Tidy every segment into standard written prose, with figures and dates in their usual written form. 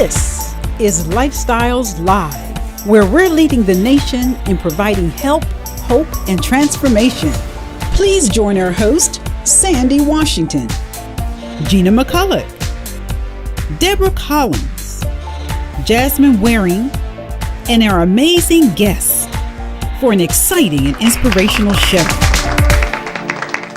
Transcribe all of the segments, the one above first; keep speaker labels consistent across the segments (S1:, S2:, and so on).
S1: This is Lifestyles Live, where we're leading the nation in providing help, hope, and transformation. Please join our host, Sandy Washington, Gina McCullough, Deborah Collins, Jasmine Waring, and our amazing guests for an exciting and inspirational show.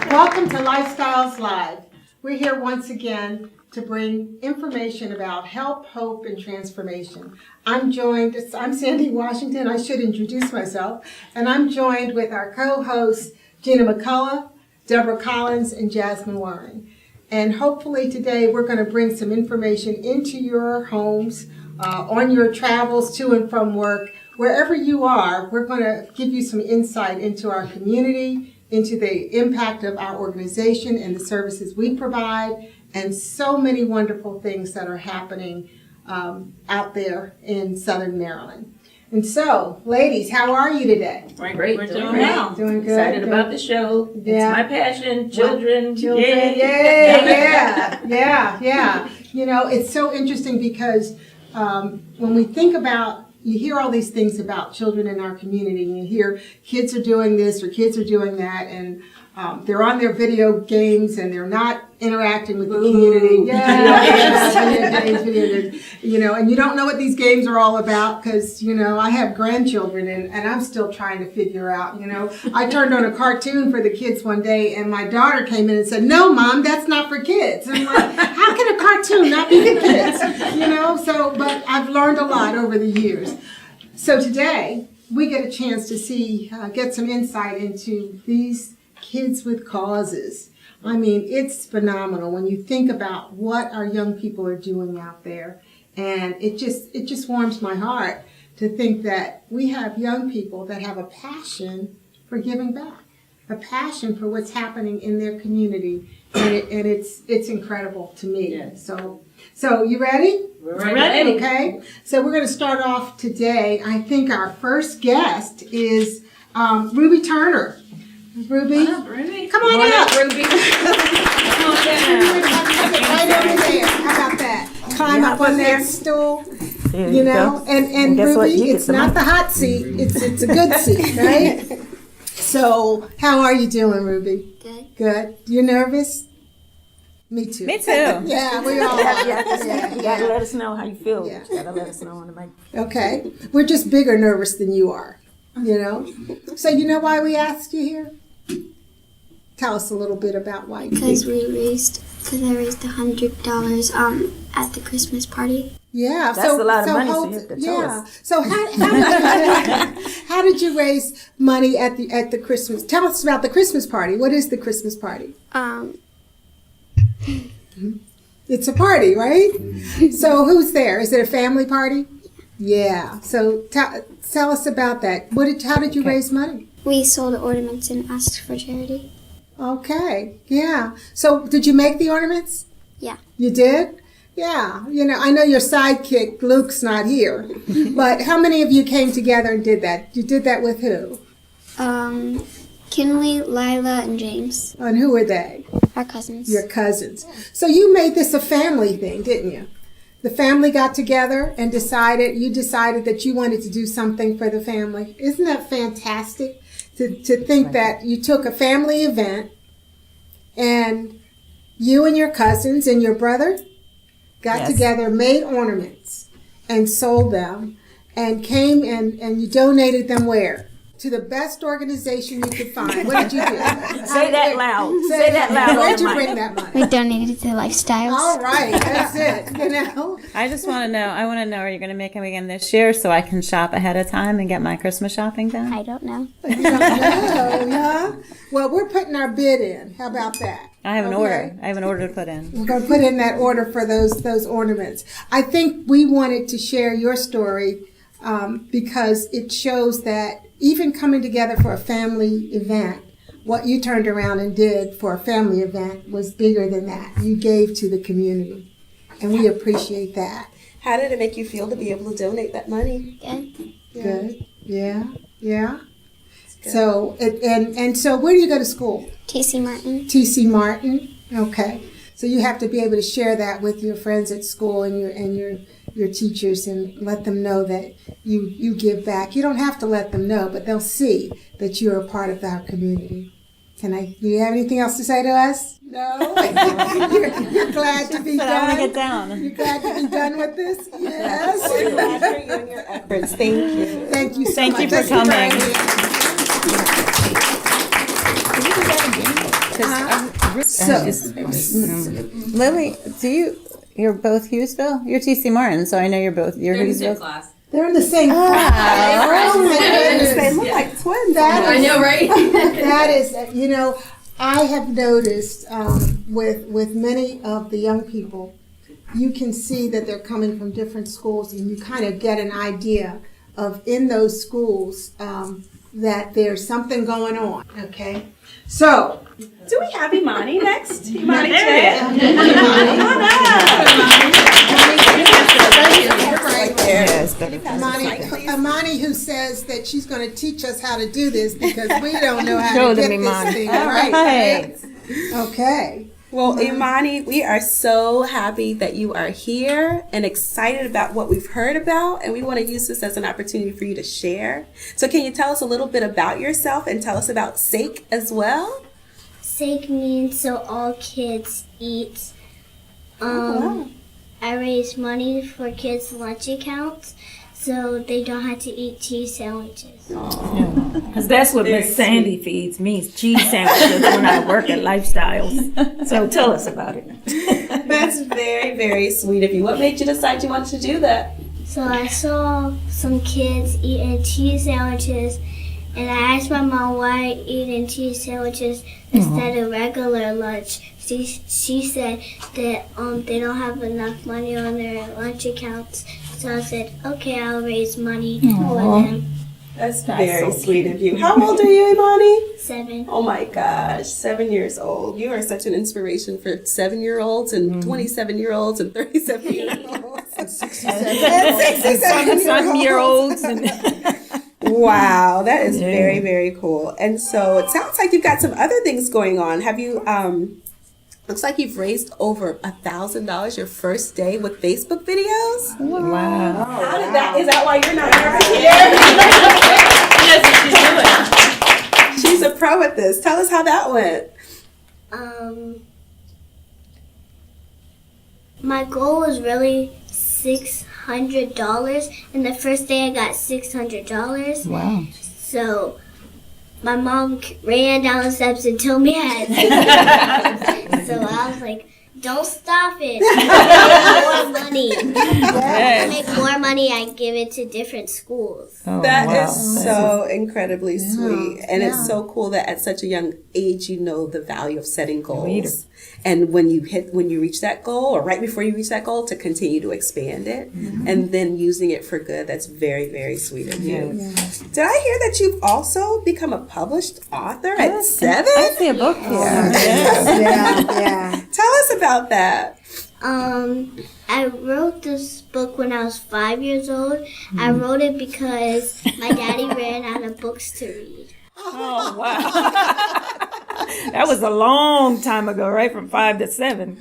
S2: Welcome to Lifestyles Live. We're here once again to bring information about help, hope, and transformation. I'm Sandy Washington. I should introduce myself. And I'm joined with our co-hosts, Gina McCullough, Deborah Collins, and Jasmine Waring. And hopefully today we're going to bring some information into your homes, on your travels to and from work. Wherever you are, we're going to give you some insight into our community, into the impact of our organization and the services we provide, and so many wonderful things that are happening out there in Southern Maryland. And so, ladies, how are you today?
S3: We're great. We're doing
S2: well. Doing good.
S3: Excited about the show.
S2: Yeah.
S3: It's my passion. Children.
S2: Yay. Yeah. You know, it's so interesting because when we think about, you hear all these things about children in our community, and you hear kids are doing this or kids are doing that, and they're on their video games and they're not interacting with the community. Video games, you know, and you don't know what these games are all about because, you know, I have grandchildren and I'm still trying to figure out, you know. I turned on a cartoon for the kids one day and my daughter came in and said, "No, Mom, that's not for kids." And I'm like, how can a cartoon not be for kids? You know, but I've learned a lot over the years. So today we get a chance to get some insight into these kids with causes. I mean, it's phenomenal when you think about what our young people are doing out there. And it just warms my heart to think that we have young people that have a passion for giving back, a passion for what's happening in their community. And it's incredible to me.
S3: Yes.
S2: So you ready?
S3: We're ready.
S2: Okay. So we're going to start off today. I think our first guest is Ruby Turner. Ruby,
S3: Come on up, Ruby.
S2: Come on up.
S3: Ruby. Come on down.
S2: Right over there. How about that? Climb up on that stool.
S4: You
S2: know, and Ruby, it's not the hot seat. It's a good seat, right? So, how are you doing, Ruby?
S5: Good.
S2: Good. You nervous? Me too.
S4: Me too.
S2: Yeah, we all are.
S4: You gotta let us know how you feel.
S2: Yeah.
S4: You gotta let us know on the mic.
S2: Okay. We're just bigger nervous than you are, you know? So, you know why we asked you here? Tell us a little bit about why.
S5: Because I raised $100 at the Christmas party.
S2: Yeah,
S4: That's a lot of money, so you have to tell us.
S2: So how did you raise money at the Christmas? Tell us about the Christmas party. What is the Christmas party? It's a party, right? So who's there? Is it a family party? Yeah. So tell us about that. How did you raise money?
S5: We sold ornaments and asked for charity.
S2: Okay. Yeah. So did you make the ornaments?
S5: Yeah.
S2: You did? Yeah. You know, I know your sidekick, Luke's not here. But how many of you came together and did that? You did that with who?
S5: Kinley, Lila, and James.
S2: And who were they?
S5: Our cousins.
S2: Your cousins. So you made this a family thing, didn't you? The family got together and decided that you wanted to do something for the family. Isn't that fantastic? To think that you took a family event and you and your cousins and your brother got together, made ornaments, and sold them, and came and you donated them where? To the best organization you could find. What did you do?
S4: Say that loud. Say that loud.
S2: Where'd you bring that money?
S5: We donated to Lifestyles.
S2: All right, that's it. You know.
S6: I just want to know, are you going to make them again this year so I can shop ahead of time and get my Christmas shopping done?
S5: I don't know.
S2: You don't know, huh? Well, we're putting our bid in. How about that?
S6: I have an order. I have an order to put in.
S2: We're going to put in that order for those ornaments. I think we wanted to share your story because it shows that even coming together for a family event, what you turned around and did for a family event was bigger than that. You gave to the community, and we appreciate that.
S7: How did it make you feel to be able to donate that money?
S5: Good.
S2: Good. Yeah. So, and so where do you go to school?
S5: T.C. Martin.
S2: T.C. Martin. Okay. So you have to be able to share that with your friends at school and your teachers and let them know that you give back. You don't have to let them know, but they'll see that you're a part of our community. Do you have anything else to say to us? No? You're glad to be
S6: But I want to
S2: done?
S6: get down.
S2: You're glad to be done with this? Yes.
S7: Glad for you and your efforts. Thank you.
S2: Thank you so
S6: Thank
S2: much.
S6: you for
S2: Let's give her a
S6: coming.
S2: hand.
S6: Lily, you're both Hughesville? You're TC Martin, so I know you're Hughesville.
S2: They're in the same class. Oh, my goodness.
S7: They look like twins.
S2: I know, right? That is, I have noticed with many of the young people, you can see that they're coming from different schools, and you kind of get an idea of in those schools that there's something going on. Okay, so
S7: Do we have Imani next? Imani
S3: There
S7: J.
S3: we
S2: Imani, who says that she's going to teach us how to do this because we don't know how
S4: Show
S2: to
S4: them,
S2: get
S4: Imani.
S2: this thing
S6: All
S2: right.
S6: right.
S2: Okay.
S7: Well, Imani, we are so happy that you are here and excited about what we've heard about, and we want to use this as an opportunity for you to share. So can you tell us a little bit about yourself and tell us about SAKE as well?
S5: SAKE means so all kids eat.
S7: Wow.
S5: I raise money for kids' lunch accounts so they don't have to eat cheese sandwiches.
S4: Because that's what Miss Sandy feeds me, cheese sandwiches when I work at Lifestyles. So tell us about it.
S7: That's very, very sweet of you. What made you decide you wanted to do that?
S5: So I saw some kids eating cheese sandwiches, and I asked my mom why eating cheese sandwiches instead of regular lunch. She said that they don't have enough money on their lunch accounts. So I said, okay, I'll raise money for them.
S7: That's very sweet of you. How old are you, Imani?
S5: 7.
S7: Oh my gosh, 7 years old. You are such an inspiration for 7-year-olds and 27-year-olds and 37-year-olds. And 67-year-olds. Wow, that is very, very cool. And so it sounds like you've got some other things going on. Have you, looks like you've raised over $1,000 your first day with Facebook videos?
S4: Wow.
S7: How did that, is that why you're not here? She's a pro at this. Tell us how that went.
S5: My goal was really $600, and the first day I got $600.
S4: Wow.
S5: So my mom ran down the steps and told me I had $600. So I was like, don't stop it. I make more money. I make more money, I give it to different schools.
S7: That is so incredibly sweet. And it's so cool that at such a young age you know the value of setting goals. And when you reach that goal, or right before you reach that goal, to continue to expand it and then using it for good. That's very, very sweet of you. Did I hear that you've also become a published author at 7?
S6: I see a book here.
S2: Yeah.
S7: Tell us about that.
S5: I wrote this book when I was 5 years old. I wrote it because my daddy ran out of books to read.
S4: Oh, wow. That was a long time ago, right? From 5 to 7.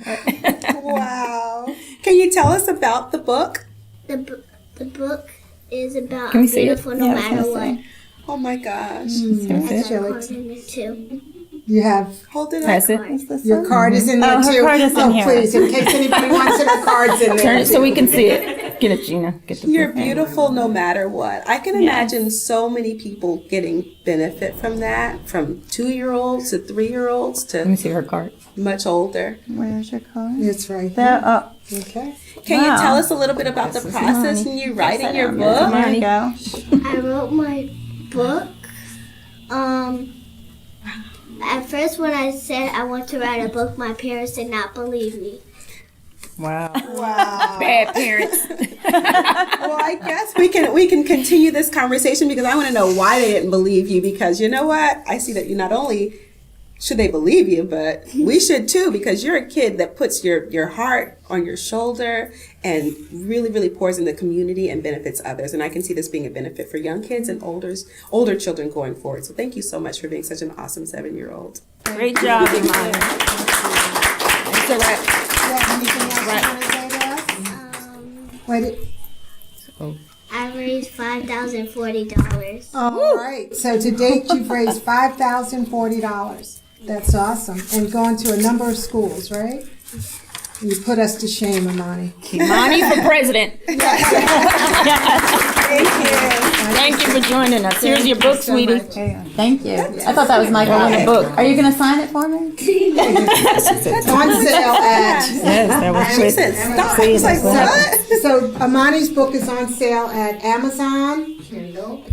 S7: Wow. Can you tell us about the book?
S5: The book is about
S4: Can we see it?
S5: beautiful no
S6: Yeah, I was
S5: matter
S6: gonna
S5: what.
S6: say.
S7: Oh my gosh.
S5: Has a card in it too.
S2: You have
S7: Hold it up.
S6: Press it.
S2: your card is in there
S6: Oh, her
S2: too.
S6: card is in here.
S2: Please, in case anybody wants it, her card's in there.
S4: Turn it so we can see it. Get it, Gina. Get the
S7: You're
S4: book.
S7: beautiful no matter what. I can imagine so many people getting benefit from that, from 2-year-olds to 3-year-olds
S4: Let me
S7: to
S4: see her card.
S7: much older.
S6: Where's your card?
S2: It's right
S6: There.
S2: there.
S6: Oh,
S2: Okay.
S7: Can
S6: Wow.
S7: you tell us a little bit about the process in you writing your book?
S6: there you go.
S5: I wrote my book. At first, when I said I want to write a book, my parents did not believe me.
S4: Wow.
S2: Wow.
S4: Bad parents.
S7: Well, I guess we can continue this conversation because I want to know why they didn't believe you. Because you know what? I see that you not only should they believe you, but we should too, because you're a kid that puts your heart on your shoulder and really, really pours in the community and benefits others. And I can see this being a benefit for young kids and older children going forward. So thank you so much for being such an awesome 7-year-old.
S4: Great job, Imani. It's a wrap.
S2: You have anything else you want to say to us?
S5: I raised $5,040.
S2: All right. So to date, you've raised $5,040. That's awesome. And going to a number of schools, right? You put us to shame, Amani.
S4: Money for president. Thank you for joining us. Here's your book,
S2: so
S4: sweetie.
S2: much.
S6: Thank you. I thought that was my book. Are you going to sign it for me?
S2: It's on sale at.
S4: Yes, that was
S7: She said stop. I was like, what?
S2: So Amani's book is on sale at Amazon,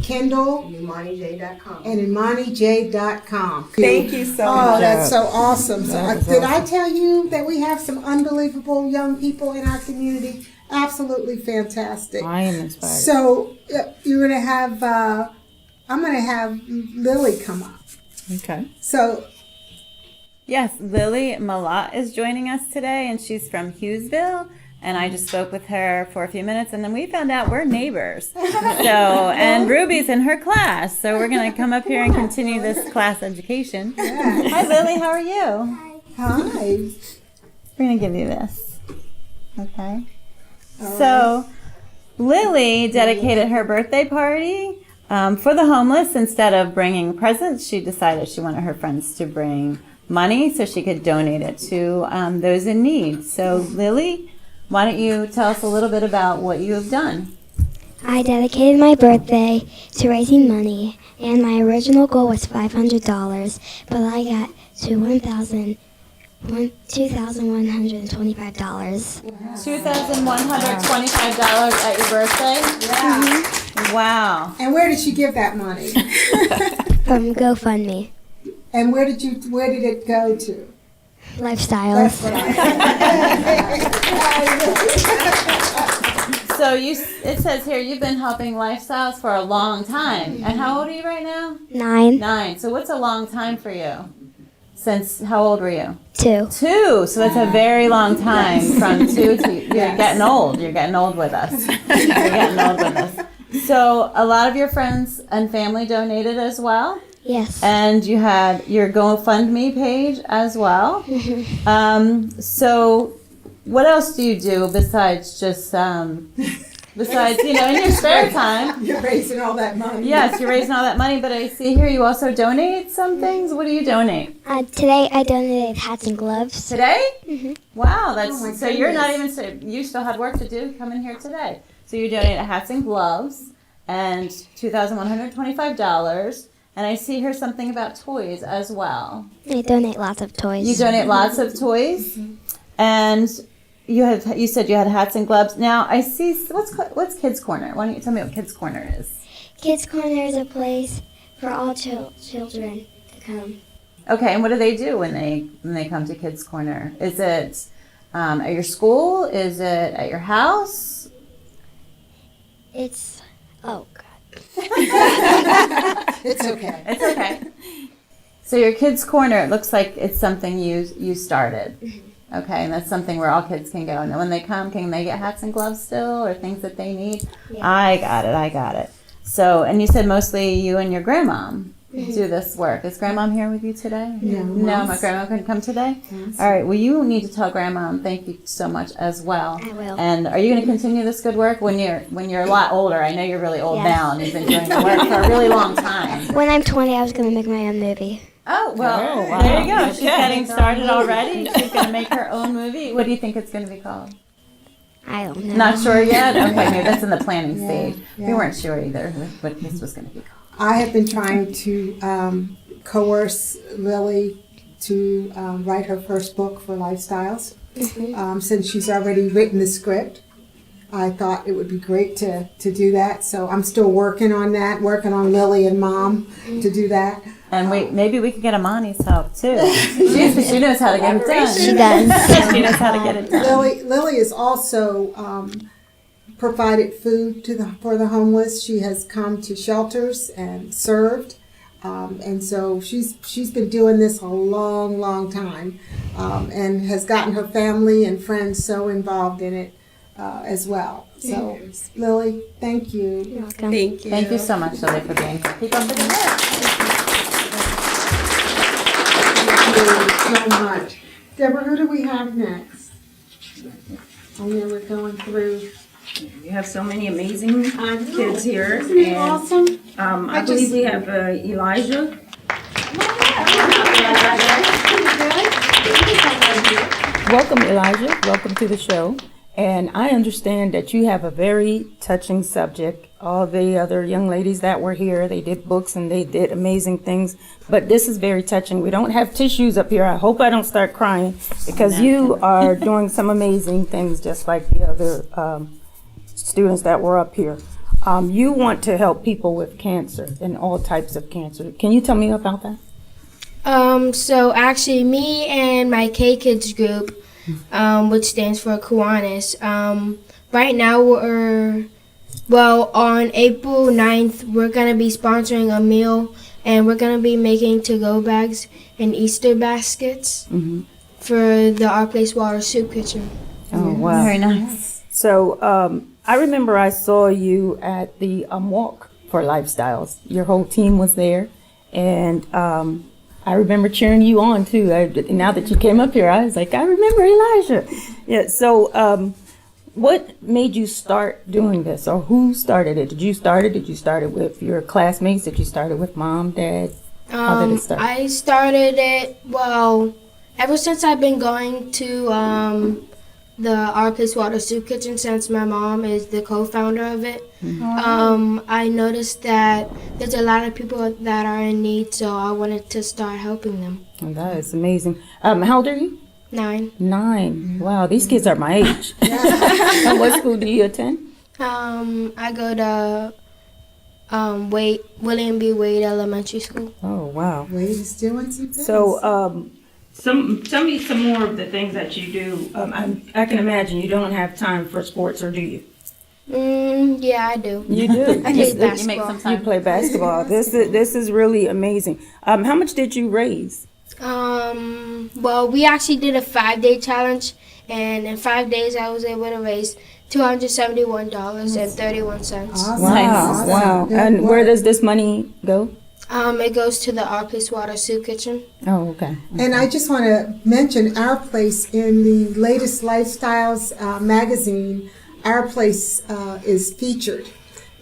S2: Kindle,
S8: ImaniJ.com.
S2: and ImaniJ.com.
S7: Thank you so
S2: Oh,
S7: much.
S2: that's so awesome. So, did I tell you that we have some unbelievable young people in our community? Absolutely fantastic.
S4: I am inspired.
S2: So you're gonna have, I'm gonna have Lily come up.
S4: Okay.
S2: So
S6: Yes, Lily Malat is joining us today, and she's from Hughesville. And I just spoke with her for a few minutes, and then we found out we're neighbors. And Ruby's in her class, so we're going to come up here and continue this class education. Hi, Lily. How are you?
S2: hi.
S6: We're going to give you this. Okay. So, Lily dedicated her birthday party for the homeless. Instead of bringing presents, she decided she wanted her friends to bring money so she could donate it to those in need. So, Lily, why don't you tell us a little bit about what you have done?
S5: I dedicated my birthday to raising money, and my original goal was $500, but I got to $2,125.
S6: $2,125 at your birthday?
S2: Yeah.
S6: Wow.
S2: And where did she give that money?
S5: From GoFundMe.
S2: And where did it go to?
S5: Lifestyles.
S6: So it says here you've been helping Lifestyles for a long time. And how old are you right now?
S5: 9.
S6: 9. So what's a long time for you? Since how old were you?
S5: 2.
S6: 2. So that's a very long time from 2 to you're getting old. You're getting old with us. You're getting old with us. So a lot of your friends and family donated as well.
S5: Yes.
S6: And you had your GoFundMe page as well. So what else do you do besides just, in your spare time?
S2: You're raising all that money.
S6: Yes, you're raising all that money, but I see here you also donate some things. What do you donate?
S5: Today I donated hats and gloves.
S6: Today?
S5: Mm-hmm.
S6: Wow,
S2: my
S6: so you're not
S2: goodness.
S6: even, you still had work to do coming here today. So you donated hats and gloves and $2,125. And I see here something about toys as well.
S5: I donate lots of toys.
S6: You donate lots of toys, and you said you had hats and gloves. Now I see what's Kids Corner. Why don't you tell me what Kids Corner is?
S5: Kids Corner is a place for all children to come.
S6: Okay, and what do they do when they come to Kids Corner? Is it at your school? Is it at your house?
S5: It's God.
S2: It's okay.
S6: It's okay. So your Kids Corner, it looks like it's something you started. Okay, and that's something where all kids can go. And when they come, can they get hats and gloves still or things that they need?
S5: Yeah.
S6: I got it. So, and you said mostly you and your grandmom do this work. Is grandmom here with you today?
S2: No.
S6: No, my grandma couldn't come today? All right, well, you need to tell grandmom thank you so much as well.
S5: I will.
S6: And are you going to continue this good work when you're a lot older? I know you're really old
S5: Yes.
S6: now and you've been doing the work for a really long time.
S5: When I'm 20, I was going to make my own movie.
S6: Oh, well,
S4: wow.
S6: there you go. She's getting started already. She's going to make her own movie. What do you think it's going to be called?
S5: I don't know.
S6: Not sure yet? Okay, maybe that's in the planning stage.
S2: yeah.
S6: We weren't sure either what this was going to be called.
S2: I have been trying to coerce Lily to write her first book for Lifestyles. Since she's already written the script, I thought it would be great to do that. So I'm still working on that, working on Lily and Mom to do that.
S6: And maybe we could get Amani's help too. She knows how to get it done.
S5: She does.
S6: She knows how to get it done.
S2: Lily has also provided food for the homeless. She has come to shelters and served. And so she's been doing this a long, long time, and has gotten her family and friends so involved in it as well. So, Lily, thank you.
S5: You're welcome.
S7: Thank you.
S6: Thank you so much, Lily, for being here. Keep up the good work.
S2: So much. Deborah, who do we have next? I know we're going through.
S4: We have so many amazing kids here.
S2: Isn't it
S4: and,
S2: awesome?
S4: I believe we have Elijah. Welcome, Elijah. Welcome to the show. And I understand that you have a very touching subject. All the other young ladies that were here, they did books and they did amazing things. But this is very touching. We don't have tissues up here. I hope I don't start crying because you are doing some amazing things just like the other students that were up here. You want to help people with cancer and all types of cancer. Can you tell me about that?
S8: So actually, me and my K-Kids group, which stands for Kiwanis, right now on April 9th, we're going to be sponsoring a meal, and we're going to be making to-go bags and Easter baskets for the Our Place Water Soup Kitchen.
S4: Oh, wow.
S6: Very nice.
S4: So I remember I saw you at the Walk for Lifestyles. Your whole team was there, and I remember cheering you on too. Now that you came up here, I was like, I remember Elijah. Yeah. So, what made you start doing this, or who started it? Did you start it? Did you start it with your classmates? Did you start it with mom, dad? How did it start?
S8: I started it, ever since I've been going to the Our Place Water Soup Kitchen, since my mom is the co-founder of it. I noticed that there's a lot of people that are in need, so I wanted to start helping them.
S4: Oh, that is amazing. How old are you?
S8: 9.
S4: 9. Wow, these kids are my age. And what school do you attend?
S8: I go to William B. Wade Elementary School.
S4: Oh, wow.
S2: Wade is doing some things.
S4: So, tell me some more of the things that you do. I can imagine you don't have time for sports, or do you?
S8: Yeah, I do.
S4: You do.
S8: I play basketball.
S4: You play basketball. This is really amazing. How much did you raise?
S8: We actually did a 5-day challenge, and in 5 days I was able to raise $271.31.
S2: Awesome.
S4: Wow, wow.
S2: Good
S4: And where
S2: work.
S4: does this money go?
S8: It goes to the Our Place Water Soup Kitchen.
S4: Oh, okay.
S2: And I just want to mention Our Place in the latest Lifestyles magazine. Our Place is featured.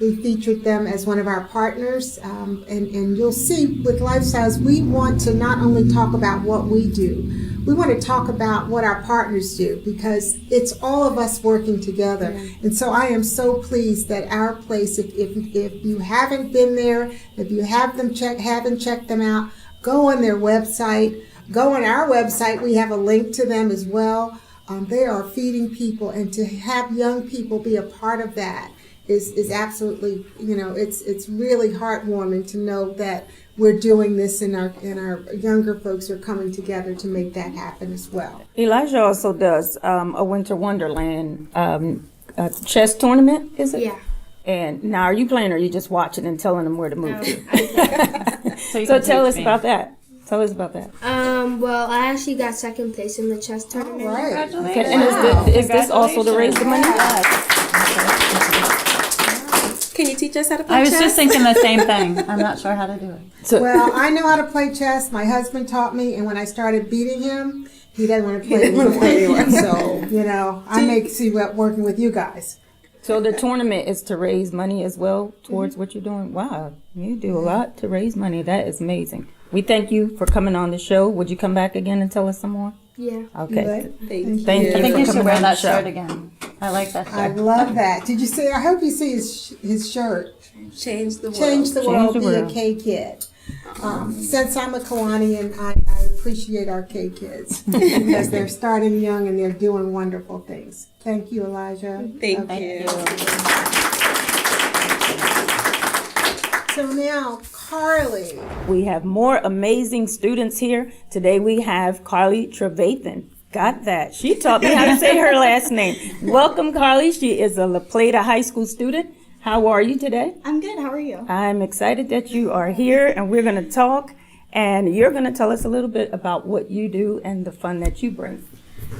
S2: We featured them as one of our partners, and you'll see with Lifestyles, we want to not only talk about what we do, we want to talk about what our partners do, because it's all of us working together. And so I am so pleased that Our Place, if you haven't been there, if you haven't checked them out, go on their website, go on our website. We have a link to them as well. They are feeding people, and to have young people be a part of that is absolutely, it's really heartwarming to know that we're doing this, and our younger folks are coming together to make that happen as well.
S4: Elijah also does a Winter Wonderland chess tournament, is it?
S8: Yeah.
S4: And now, are you playing, or are you just watching and telling them where to move to?
S6: So
S4: So tell us about that. Tell us about that.
S8: I actually got second place in the chess tournament.
S2: All right.
S4: Okay. And is this also to raise the money?
S7: Can you teach us how to play
S6: I was
S7: chess?
S6: just thinking the same thing. I'm not sure how to do it.
S4: So,
S2: Well, I know how to play chess. My husband taught me, and when I started beating him, he doesn't want to play anymore. So, I may see what working with you guys.
S4: so the tournament is to raise money as well towards what you're doing. Wow, you do a lot to raise money. That is amazing. We thank you for coming on the show. Would you come back again and tell us some more?
S8: Yeah.
S4: Okay.
S7: Thank you.
S4: Thank you
S6: I think
S4: for
S6: you should
S4: coming
S6: wear
S4: on
S6: that
S4: the show.
S6: shirt again. I like that
S2: I
S6: shirt.
S2: love that. Did you see? I hope you see his shirt.
S7: Change the world.
S2: Change the world,
S4: the
S2: be a
S4: world.
S2: K-Kid. Since I'm a Kiwanian, I appreciate our K-Kids because they're starting young and they're doing wonderful things. Thank you, Elijah.
S7: Thank you.
S2: So now, Carly.
S4: We have more amazing students here. Today we have Carly Trevathan. Got that. She taught me how to say her last name. Welcome, Carly. She is a La Plata High School student. How are you today?
S9: I'm good. How are you?
S4: I'm excited that you are here, and we're going to talk, and you're going to tell us a little bit about what you do and the fun that you bring.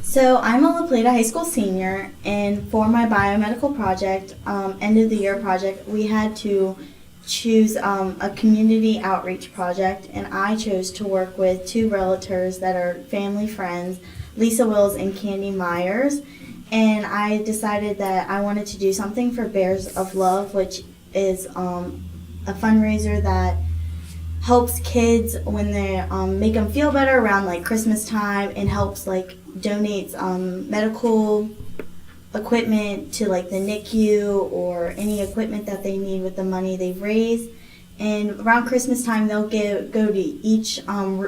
S9: So I'm a La Plata High School senior, and for my biomedical project, end of the year project, we had to choose a community outreach project, and I chose to work with 2 realtors that are family friends, Lisa Wills and Candy Myers. and I decided that I wanted to do something for Bears of Love, which is a fundraiser that helps kids when they make them feel better around like Christmas time, and helps like donates medical equipment to like the NICU or any equipment that they need with the money they've raised. And around Christmas time, they'll go to each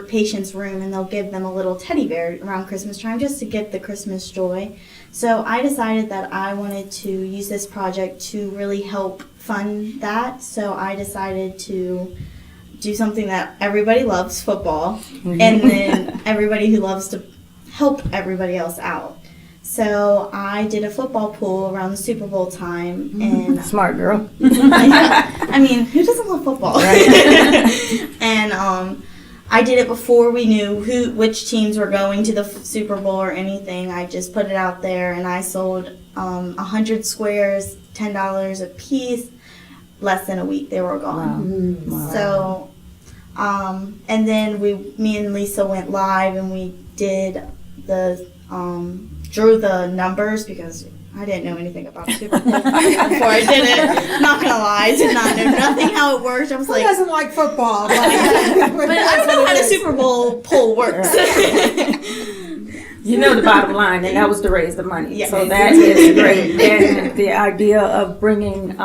S9: patient's room and they'll give them a little teddy bear around Christmas time just to give the Christmas joy. So I decided that I wanted to use this project to really help fund that. So I decided to do something that everybody loves, football, and then everybody who loves to help everybody else out. So I did a football pool around the Super Bowl time, and
S4: Smart girl.
S9: I mean, who doesn't love football? Right. And I did it before we knew which teams were going to the Super Bowl or anything. I just put it out there, and I sold 100 squares, $10 a piece. Less than a week, they were gone.
S4: Wow.
S9: So, and then me and Lisa went live, and we did drew the numbers because I didn't know anything about Super Bowl before I did it. Not gonna lie, I did not know nothing how it worked. I was
S2: Who
S9: like,
S2: doesn't like football?
S9: but I don't know how the Super Bowl poll works.
S4: You know the bottom line, and that was to raise the money.
S9: Yes.
S4: So that is great. And the idea of bringing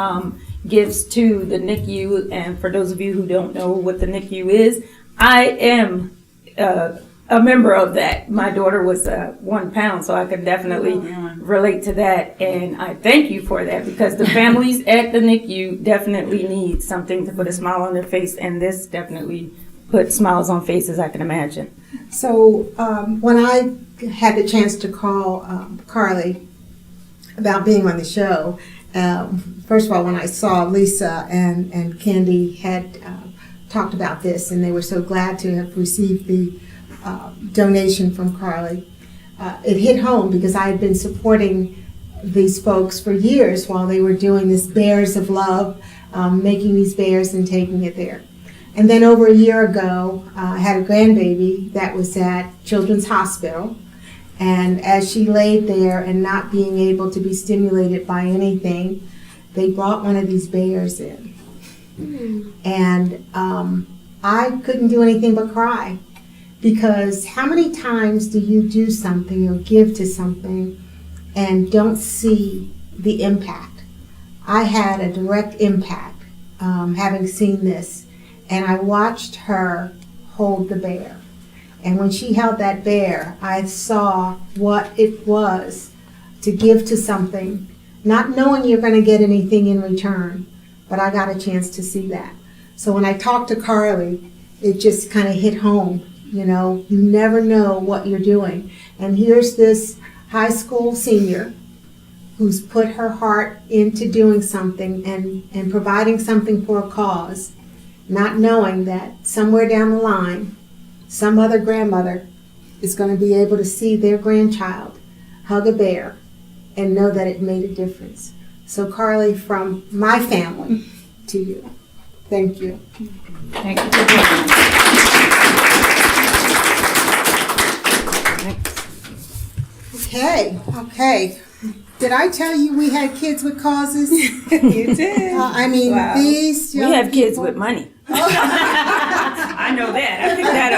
S4: gifts to the NICU, and for those of you who don't know what the NICU is, I am a member of that. My daughter was 1 pound, so I could definitely relate to that, and I thank you for that, because the families at the NICU definitely need something to put a smile on their face, and this definitely put smiles on faces, I can imagine.
S2: So when I had the chance to call Carly about being on the show, first of all, when I saw Lisa and Candy had talked about this, and they were so glad to have received the donation from Carly, it hit home because I had been supporting these folks for years while they were doing this Bears of Love, making these bears and taking it there. And then over a year ago, I had a grandbaby that was at Children's Hospital, and as she laid there and not being able to be stimulated by anything, they brought one of these bears in. And I couldn't do anything but cry. Because how many times do you do something or give to something and don't see the impact? I had a direct impact having seen this, and I watched her hold the bear. And when she held that bear, I saw what it was to give to something, not knowing you're going to get anything in return, but I got a chance to see that. So when I talked to Carly, it just kind of hit home. You know, you never know what you're doing. And here's this high school senior who's put her heart into doing something and providing something for a cause, not knowing that somewhere down the line, some other grandmother is going to be able to see their grandchild hug a bear and know that it made a difference. So Carly, from my family to you, thank you.
S4: Thank you for doing
S2: Okay. Did I tell you we had kids with causes?
S7: You did.
S2: I mean,
S7: Wow.
S2: these young
S4: We have kids
S2: people-
S4: with money. I know that. I picked that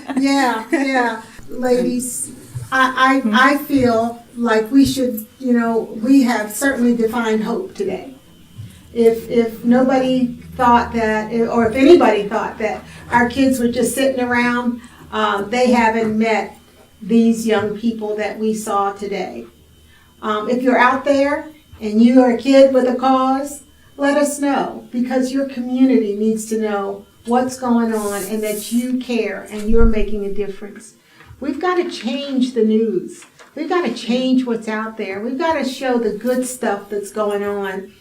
S4: up.
S2: Yeah. Ladies, I feel like we should, we have certainly defined hope today. If nobody thought that, or if anybody thought that our kids were just sitting around, they haven't met these young people that we saw today. If you're out there and you are a kid with a cause, let us know, because your community needs to know what's going on and that you care and you're making a difference. We've got to change the news. We've got to change what's out there. We've got to show the good stuff that's going on.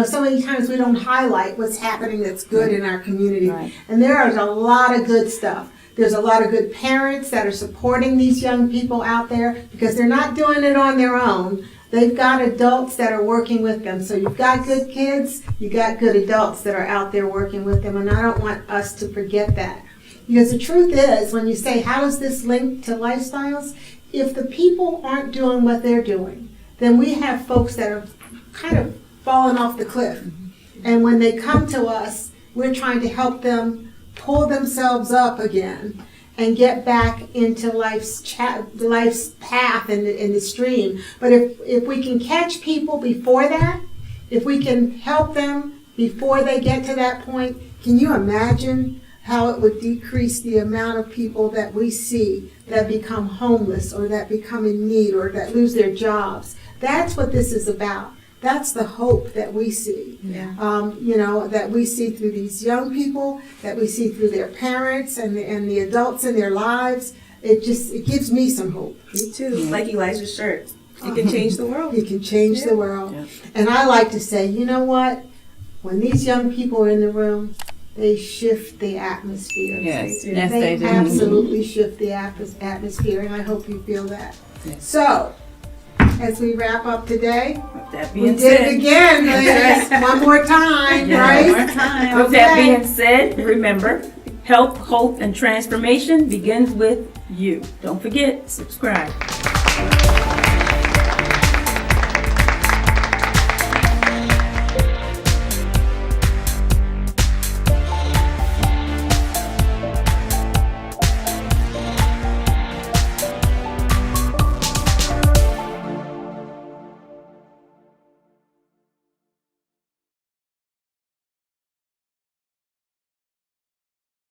S2: So many times we don't highlight what's happening that's good in our community.
S4: Right.
S2: And there is a lot of good stuff. There's a lot of good parents that are supporting these young people out there because they're not doing it on their own. They've got adults that are working with them. So you've got good kids, you got good adults that are out there working with them, and I don't want us to forget that. Because the truth is, when you say, how does this link to lifestyles? if the people aren't doing what they're doing, then we have folks that are kind of falling off the cliff. And when they come to us, we're trying to help them pull themselves up again and get back into life's path and the stream. But if we can catch people before that, if we can help them before they get to that point, can you imagine how it would decrease the amount of people that we see that become homeless or that become in need or that lose their jobs? That's what this is about. That's the hope that we see, that we see through these young people, that we see through their parents and the adults in their lives. It gives me some hope.
S7: Me too. Like Elijah's shirt. It can change the world.
S2: It can change the world. Yeah. And I like to say, you know what? When these young people are in the room, they shift the atmosphere.
S3: Yes,
S2: they
S3: do.
S2: Absolutely shift the atmosphere, and I hope you feel that. Yes. So, as we wrap up today, we did it again, ladies. One more time, right?
S3: One more time. With that being said, remember, help, hope, and transformation begins with you. Don't forget, subscribe.